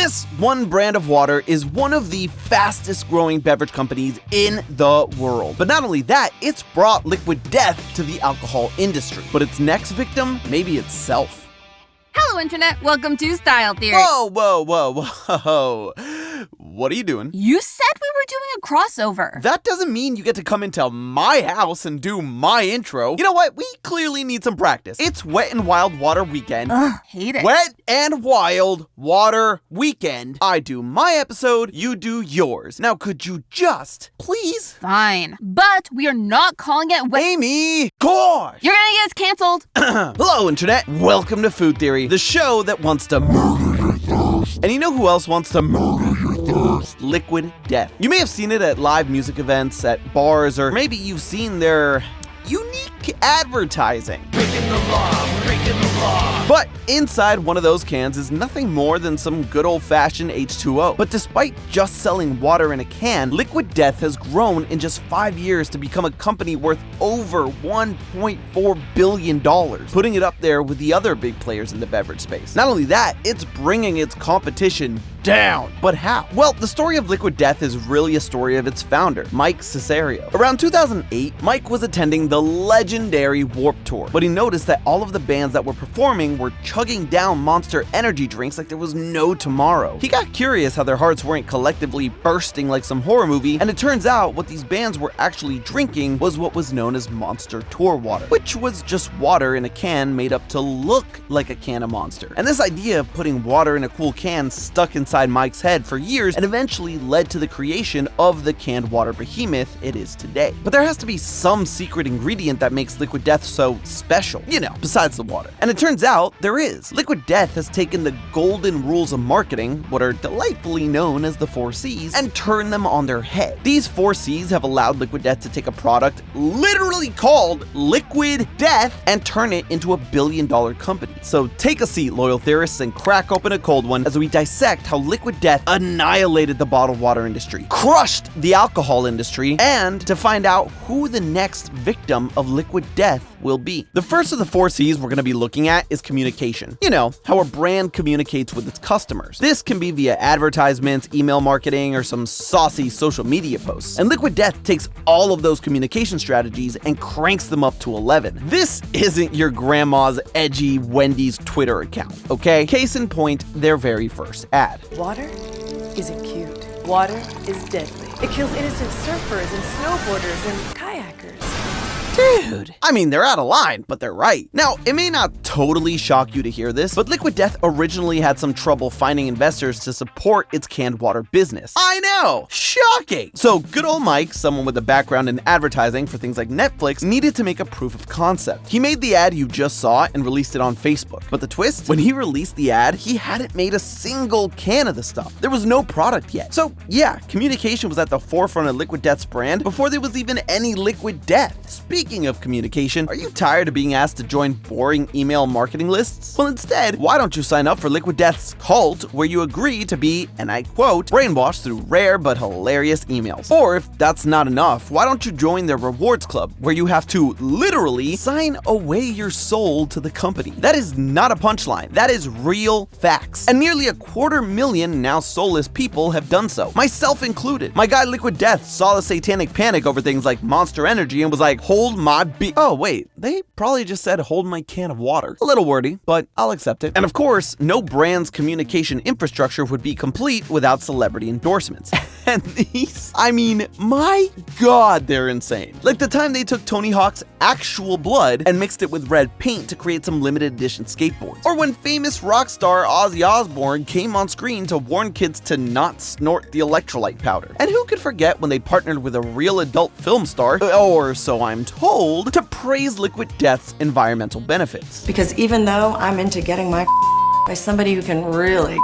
This one brand of water is one of the fastest growing beverage companies in the world. But not only that, it's brought liquid death to the alcohol industry. But its next victim, maybe itself. Hello, Internet. Welcome to Style Theory. Whoa. What are you doing? You said we were doing a crossover. That doesn't mean you get to come into my house and do my intro. You know what? We clearly need some practice. It's Wet and Wild Water Weekend. Ugh, hate it. Wet and Wild Water Weekend. I do my episode, you do yours. Now, could you just, please? Fine. But we are not calling it wet. Amy, gosh! You're gonna get us canceled. Hello, Internet. Welcome to Food Theory, the show that wants to murder your thirst. And you know who else wants to murder your thirst? Liquid Death. You may have seen it at live music events, at bars, or maybe you've seen their unique advertising. Breaking the law, breaking the law. But inside one of those cans is nothing more than some good old-fashioned H2O. But despite just selling water in a can, Liquid Death has grown in just 5 years to become a company worth over $1.4 billion, putting it up there with the other big players in the beverage space. Not only that, it's bringing its competition down. But how? Well, the story of Liquid Death is really a story of its founder, Mike Cessario. Around 2008, Mike was attending the legendary Warped Tour, but he noticed that all of the bands that were performing were chugging down Monster energy drinks like there was no tomorrow. He got curious how their hearts weren't collectively bursting like some horror movie, and it turns out what these bands were actually drinking was what was known as Monster Tour water, which was just water in a can made up to look like a can of Monster. And this idea of putting water in a cool can stuck inside Mike's head for years and eventually led to the creation of the canned water behemoth it is today. But there has to be some secret ingredient that makes Liquid Death so special, besides the water. And it turns out there is. Liquid Death has taken the golden rules of marketing, what are delightfully known as the 4 C's, and turned them on their head. These 4 C's have allowed Liquid Death to take a product literally called Liquid Death and turn it into a billion-dollar company. So take a seat, loyal theorists, and crack open a cold one as we dissect how Liquid Death annihilated the bottled water industry, crushed the alcohol industry, and to find out who the next victim of Liquid Death will be. The first of the 4 C's we're going to be looking at is communication. You know, how a brand communicates with its customers. This can be via advertisements, email marketing, or some saucy social media posts. And Liquid Death takes all of those communication strategies and cranks them up to 11. This isn't your grandma's edgy Wendy's Twitter account, okay? Case in point, their very first ad. Water isn't cute. Water is deadly. It kills innocent surfers and snowboarders and kayakers. Dude, I mean, they're out of line, but they're right. Now, it may not totally shock you to hear this, but Liquid Death originally had some trouble finding investors to support its canned water business. I know, shocking. So good old Mike, someone with a background in advertising for things like Netflix, needed to make a proof of concept. He made the ad you just saw and released it on Facebook. But the twist? When he released the ad, he hadn't made a single can of the stuff. There was no product yet. So yeah, communication was at the forefront of Liquid Death's brand before there was even any Liquid Death. Speaking of communication, are you tired of being asked to join boring email marketing lists? Well, instead, why don't you sign up for Liquid Death's cult, where you agree to be, and I quote, brainwashed through rare but hilarious emails. Or if that's not enough, why don't you join their rewards club, where you have to literally sign away your soul to the company. That is not a punchline. That is real facts. And nearly 250,000 now soulless people have done so, myself included. My guy Liquid Death saw the satanic panic over things like Monster Energy and was like, hold my oh wait, they probably just said hold my can of water. A little wordy, but I'll accept it. And of course, no brand's communication infrastructure would be complete without celebrity endorsements. And these, I mean, my God, they're insane. Like the time they took Tony Hawk's actual blood and mixed it with red paint to create some limited edition skateboards. Or when famous rock star Ozzy Osbourne came on screen to warn kids to not snort the electrolyte powder. And who could forget when they partnered with a real adult film star, or so I'm told, to praise Liquid Death's environmental benefits. Because even though I'm into getting my by somebody who can really,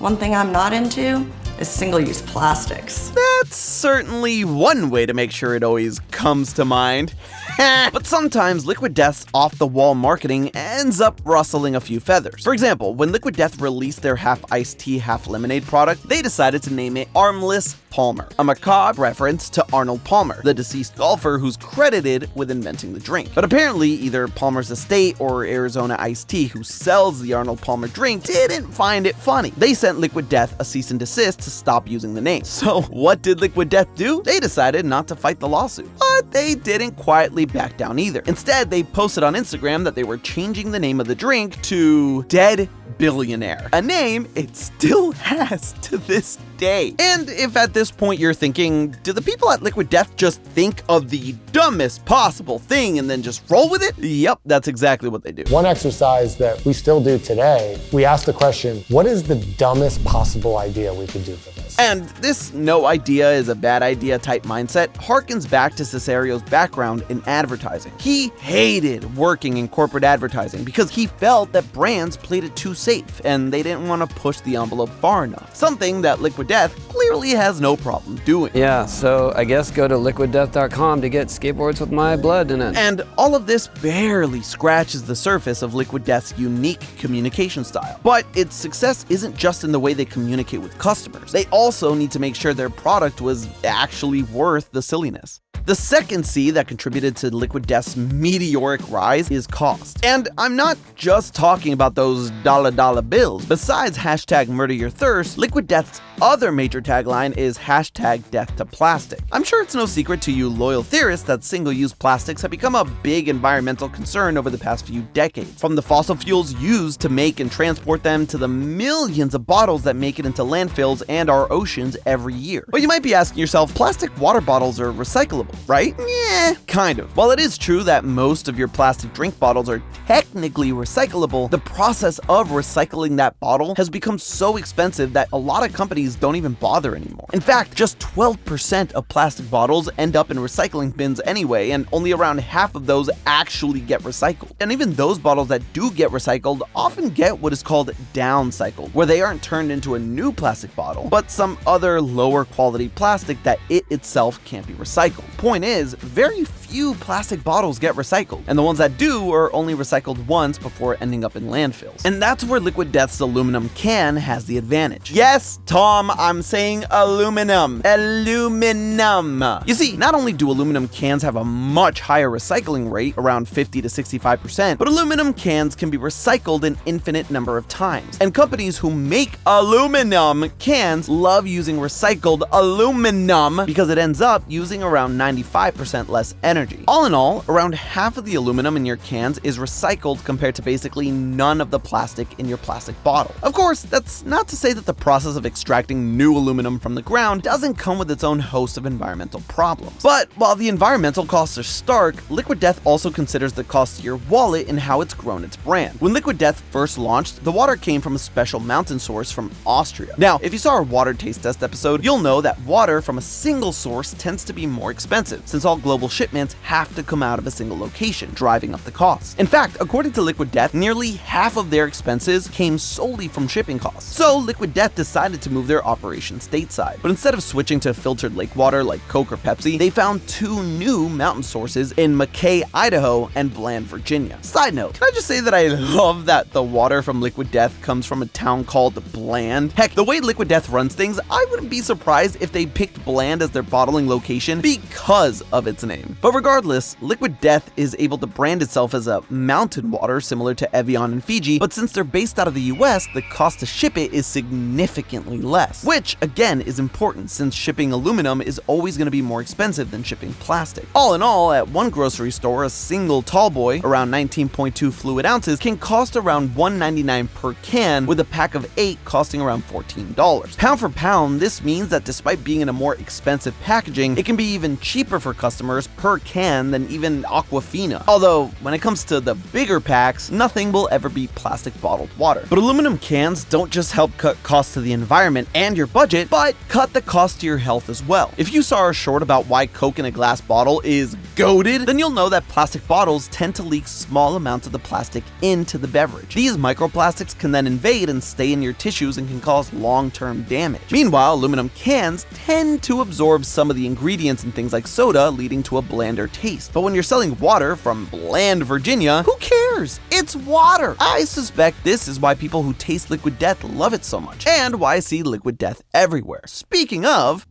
one thing I'm not into is single-use plastics. That's certainly one way to make sure it always comes to mind. But sometimes Liquid Death's off-the-wall marketing ends up rustling a few feathers. For example, when Liquid Death released their half iced tea, half lemonade product, they decided to name it Armless Palmer, a macabre reference to Arnold Palmer, the deceased golfer who's credited with inventing the drink. But apparently, either Palmer's estate or Arizona Iced Tea, who sells the Arnold Palmer drink, didn't find it funny. They sent Liquid Death a cease and desist to stop using the name. So what did Liquid Death do? They decided not to fight the lawsuit. But they didn't quietly back down either. Instead, they posted on Instagram that they were changing the name of the drink to Dead Billionaire, a name it still has to this day. And if at this point you're thinking, do the people at Liquid Death just think of the dumbest possible thing and then just roll with it? Yep, that's exactly what they do. One exercise that we still do today, we ask the question, what is the dumbest possible idea we could do for this? And this no idea is a bad idea type mindset harkens back to Cessario's background in advertising. He hated working in corporate advertising because he felt that brands played it too safe and they didn't want to push the envelope far enough, something that Liquid Death clearly has no problem doing. Yeah, so I guess go to liquiddeath.com to get skateboards with my blood in it. And all of this barely scratches the surface of Liquid Death's unique communication style. But its success isn't just in the way they communicate with customers. They also need to make sure their product was actually worth the silliness. The second C that contributed to Liquid Death's meteoric rise is cost. And I'm not just talking about those dollar bills. Besides hashtag murder your thirst, Liquid Death's other major tagline is hashtag death to plastic. I'm sure it's no secret to you loyal theorists that single-use plastics have become a big environmental concern over the past few decades. From the fossil fuels used to make and transport them to the millions of bottles that make it into landfills and our oceans every year. But you might be asking yourself, plastic water bottles are recyclable, right? Yeah, kind of. While it is true that most of your plastic drink bottles are technically recyclable, the process of recycling that bottle has become so expensive that a lot of companies don't even bother anymore. In fact, just 12% of plastic bottles end up in recycling bins anyway, and only around half of those actually get recycled. And even those bottles that do get recycled often get what is called downcycled, where they aren't turned into a new plastic bottle, but some other lower quality plastic that it itself can't be recycled. Point is, very few plastic bottles get recycled, and the ones that do are only recycled once before ending up in landfills. And that's where Liquid Death's aluminum can has the advantage. Yes, Tom, I'm saying aluminum. Aluminum. You see, not only do aluminum cans have a much higher recycling rate, around 50 to 65%, but aluminum cans can be recycled an infinite number of times. And companies who make aluminum cans love using recycled aluminum because it ends up using around 95% less energy. All in all, around half of the aluminum in your cans is recycled compared to basically none of the plastic in your plastic bottle. Of course, that's not to say that the process of extracting new aluminum from the ground doesn't come with its own host of environmental problems. But while the environmental costs are stark, Liquid Death also considers the cost to your wallet in how it's grown its brand. When Liquid Death first launched, the water came from a special mountain source from Austria. Now, if you saw our water taste test episode, you'll know that water from a single source tends to be more expensive, since all global shipments have to come out of a single location, driving up the cost. In fact, according to Liquid Death, nearly half of their expenses came solely from shipping costs. So Liquid Death decided to move their operation stateside. But instead of switching to filtered lake water like Coke or Pepsi, they found two new mountain sources in Mejía, Idaho and Bland, Virginia. Side note, can I just say that I love that the water from Liquid Death comes from a town called Bland? Heck, the way Liquid Death runs things, I wouldn't be surprised if they picked Bland as their bottling location because of its name. But regardless, Liquid Death is able to brand itself as a mountain water similar to Evian and Fiji, but since they're based out of the US, the cost to ship it is significantly less, which again is important since shipping aluminum is always going to be more expensive than shipping plastic. All in all, at one grocery store, a single tall boy, around 19.2 fluid ounces, can cost around $1.99 per can, with a pack of 8 costing around $14. Pound for pound, this means that despite being in a more expensive packaging, it can be even cheaper for customers per can than even Aquafina. Although, when it comes to the bigger packs, nothing will ever beat plastic bottled water. But aluminum cans don't just help cut costs to the environment and your budget, but cut the cost to your health as well. If you saw our short about why Coke in a glass bottle is goated? Then you'll know that plastic bottles tend to leak small amounts of the plastic into the beverage. These microplastics can then invade and stay in your tissues and can cause long-term damage. Meanwhile, aluminum cans tend to absorb some of the ingredients in things like soda, leading to a blander taste. But when you're selling water from bland Virginia, who cares? It's water! I suspect this is why people who taste Liquid Death love it so much, and why I see Liquid Death everywhere. Speaking of,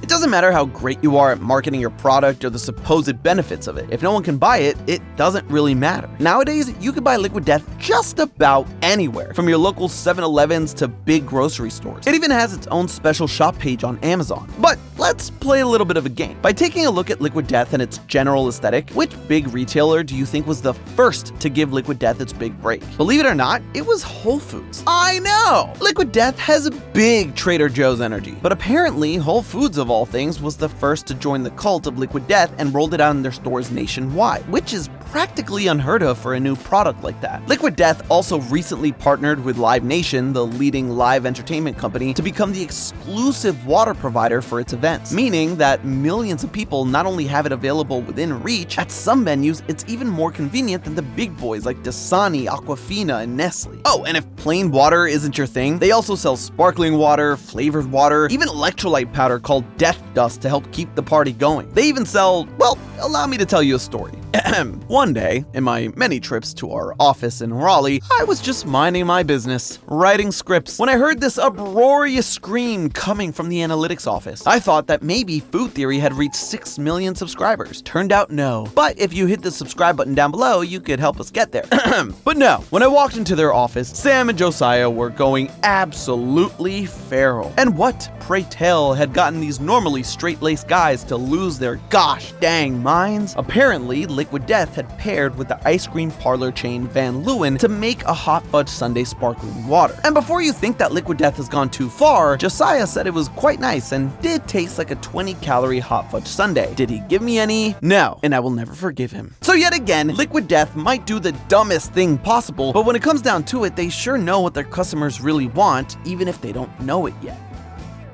it doesn't matter how great you are at marketing your product or the supposed benefits of it. If no one can buy it, it doesn't really matter. Nowadays, you can buy Liquid Death just about anywhere, from your local 7-Elevens to big grocery stores. It even has its own special shop page on Amazon. But let's play a little bit of a game. By taking a look at Liquid Death and its general aesthetic, which big retailer do you think was the first to give Liquid Death its big break? Believe it or not, it was Whole Foods. I know! Liquid Death has big Trader Joe's energy, but apparently Whole Foods of all things was the first to join the cult of Liquid Death and rolled it out in their stores nationwide, which is practically unheard of for a new product like that. Liquid Death also recently partnered with Live Nation, the leading live entertainment company, to become the exclusive water provider for its events, meaning that millions of people not only have it available within reach, at some venues it's even more convenient than the big boys like Dasani, Aquafina, and Nestle. Oh, and if plain water isn't your thing, they also sell sparkling water, flavored water, even electrolyte powder called Death Dust to help keep the party going. They even sell, well, allow me to tell you a story. One day, in my many trips to our office in Raleigh, I was just minding my business, writing scripts, when I heard this uproarious scream coming from the analytics office. I thought that maybe Food Theory had reached 6 million subscribers. Turned out no. But if you hit the subscribe button down below, you could help us get there. But no, when I walked into their office, Sam and Josiah were going absolutely feral. And what, pray tell, had gotten these normally straight-laced guys to lose their gosh dang minds? Apparently, Liquid Death had paired with the ice cream parlor chain Van Leeuwen to make a hot fudge sundae sparkling water. And before you think that Liquid Death has gone too far, Josiah said it was quite nice and did taste like a 20-calorie hot fudge sundae. Did he give me any? No, and I will never forgive him. So yet again, Liquid Death might do the dumbest thing possible, but when it comes down to it, they sure know what their customers really want, even if they don't know it yet.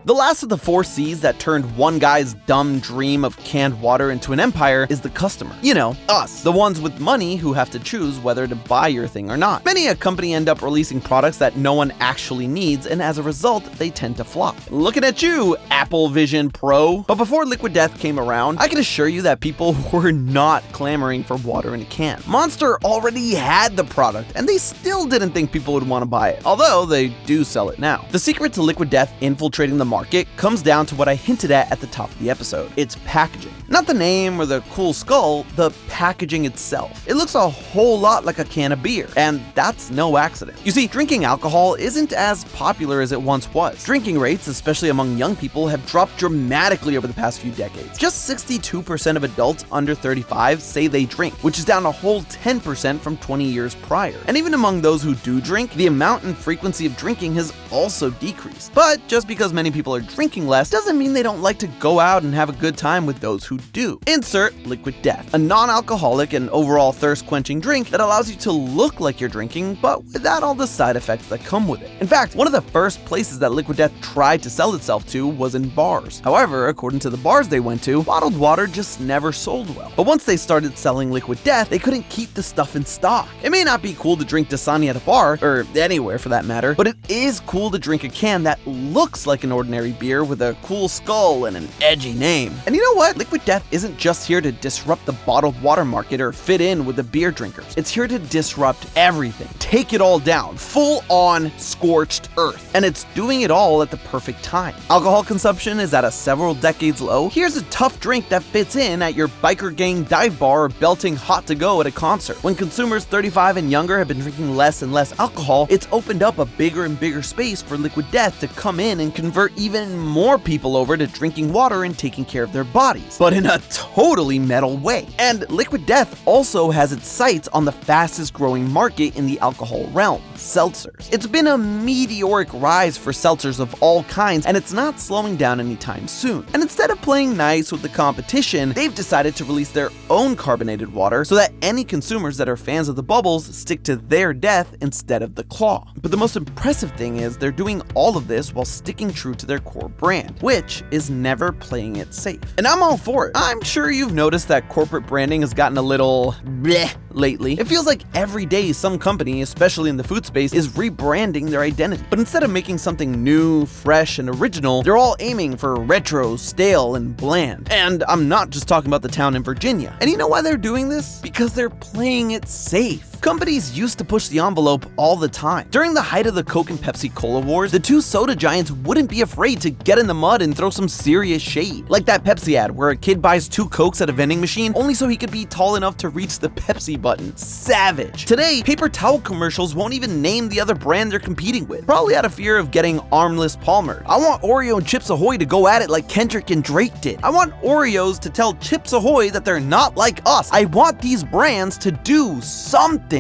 The last of the 4 C's that turned one guy's dumb dream of canned water into an empire is the customer. You know, us, the ones with money who have to choose whether to buy your thing or not. Many a company end up releasing products that no one actually needs, and as a result, they tend to flop. Looking at you, Apple Vision Pro. But before Liquid Death came around, I can assure you that people were not clamoring for water in a can. Monster already had the product, and they still didn't think people would want to buy it, although they do sell it now. The secret to Liquid Death infiltrating the market comes down to what I hinted at the top of the episode. It's packaging. Not the name or the cool skull, the packaging itself. It looks a whole lot like a can of beer, and that's no accident. You see, drinking alcohol isn't as popular as it once was. Drinking rates, especially among young people, have dropped dramatically over the past few decades. Just 62% of adults under 35 say they drink, which is down a whole 10% from 20 years prior. And even among those who do drink, the amount and frequency of drinking has also decreased. But just because many people are drinking less doesn't mean they don't like to go out and have a good time with those who do. Insert Liquid Death, a non-alcoholic and overall thirst-quenching drink that allows you to look like you're drinking, but without all the side effects that come with it. In fact, one of the first places that Liquid Death tried to sell itself to was in bars. However, according to the bars they went to, bottled water just never sold well. But once they started selling Liquid Death, they couldn't keep the stuff in stock. It may not be cool to drink Dasani at a bar, or anywhere for that matter, but it is cool to drink a can that looks like an ordinary beer with a cool skull and an edgy name. And you know what? Liquid Death isn't just here to disrupt the bottled water market or fit in with the beer drinkers. It's here to disrupt everything. Take it all down. Full on scorched earth. And it's doing it all at the perfect time. Alcohol consumption is at a several decades low. Here's a tough drink that fits in at your biker gang dive bar or belting hot to go at a concert. When consumers 35 and younger have been drinking less and less alcohol, it's opened up a bigger and bigger space for Liquid Death to come in and convert even more people over to drinking water and taking care of their bodies, but in a totally metal way. And Liquid Death also has its sights on the fastest growing market in the alcohol realm, seltzers. It's been a meteoric rise for seltzers of all kinds, and it's not slowing down anytime soon. And instead of playing nice with the competition, they've decided to release their own carbonated water so that any consumers that are fans of the bubbles stick to their death instead of the claw. But the most impressive thing is they're doing all of this while sticking true to their core brand, which is never playing it safe. And I'm all for it. I'm sure you've noticed that corporate branding has gotten a little bleh lately. It feels like every day some company, especially in the food space, is rebranding their identity. But instead of making something new, fresh, and original, they're all aiming for retro, stale, and bland. And I'm not just talking about the town in Virginia. And you know why they're doing this? Because they're playing it safe. Companies used to push the envelope all the time. During the height of the Coke and Pepsi Cola wars, the two soda giants wouldn't be afraid to get in the mud and throw some serious shade. Like that Pepsi ad where a kid buys 2 Cokes at a vending machine only so he could be tall enough to reach the Pepsi button. Savage. Today, paper towel commercials won't even name the other brand they're competing with, probably out of fear of getting armless Palmer. I want Oreo and Chips Ahoy to go at it like Kendrick and Drake did. I want Oreos to tell Chips Ahoy that they're not like us. I want these brands to do something.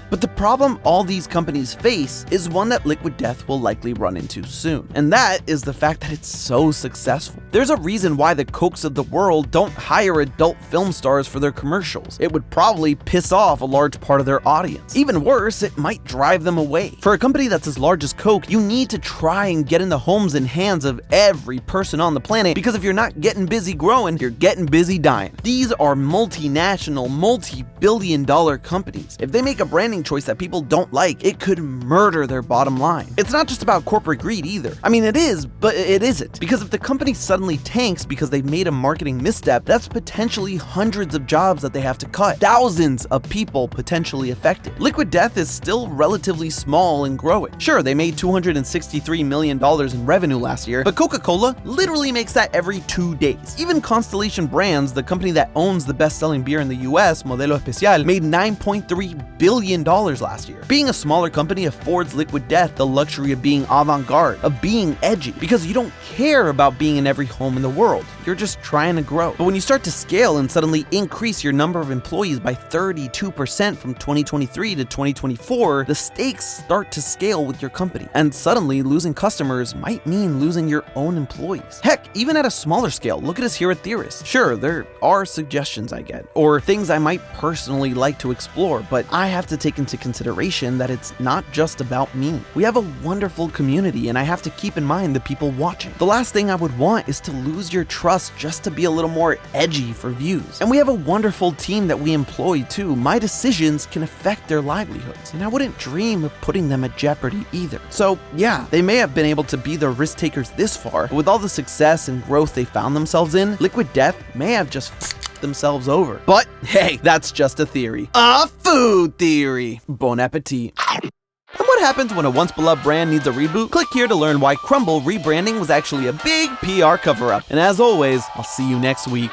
But the problem all these companies face is one that Liquid Death will likely run into soon, and that is the fact that it's so successful. There's a reason why the Cokes of the world don't hire adult film stars for their commercials. It would probably piss off a large part of their audience. Even worse, it might drive them away. For a company that's as large as Coke, you need to try and get in the homes and hands of every person on the planet, because if you're not getting busy growing, you're getting busy dying. These are multinational, multi-billion-dollar companies. If they make a branding choice that people don't like, it could murder their bottom line. It's not just about corporate greed either. I mean, it is, but it isn't. Because if the company suddenly tanks because they've made a marketing misstep, that's potentially hundreds of jobs that they have to cut. Thousands of people potentially affected. Liquid Death is still relatively small and growing. Sure, they made $263 million in revenue last year, but Coca-Cola literally makes that every 2 days. Even Constellation Brands, the company that owns the best-selling beer in the US, Modelo Especial, made $9.3 billion last year. Being a smaller company affords Liquid Death the luxury of being avant-garde, of being edgy, because you don't care about being in every home in the world. You're just trying to grow. But when you start to scale and suddenly increase your number of employees by 32% from 2023 to 2024, the stakes start to scale with your company. And suddenly losing customers might mean losing your own employees. Heck, even at a smaller scale, look at us here at Theorist. Sure, there are suggestions I get, or things I might personally like to explore, but I have to take into consideration that it's not just about me. We have a wonderful community, and I have to keep in mind the people watching. The last thing I would want is to lose your trust just to be a little more edgy for views. And we have a wonderful team that we employ too. My decisions can affect their livelihoods, and I wouldn't dream of putting them at jeopardy either. So yeah, they may have been able to be the risk takers this far, but with all the success and growth they found themselves in, Liquid Death may have just themselves over. But hey, that's just a theory. A food theory. Bon appetit. And what happens when a once-beloved brand needs a reboot? Click here to learn why Crumble rebranding was actually a big PR cover-up. And as always, I'll see you next week.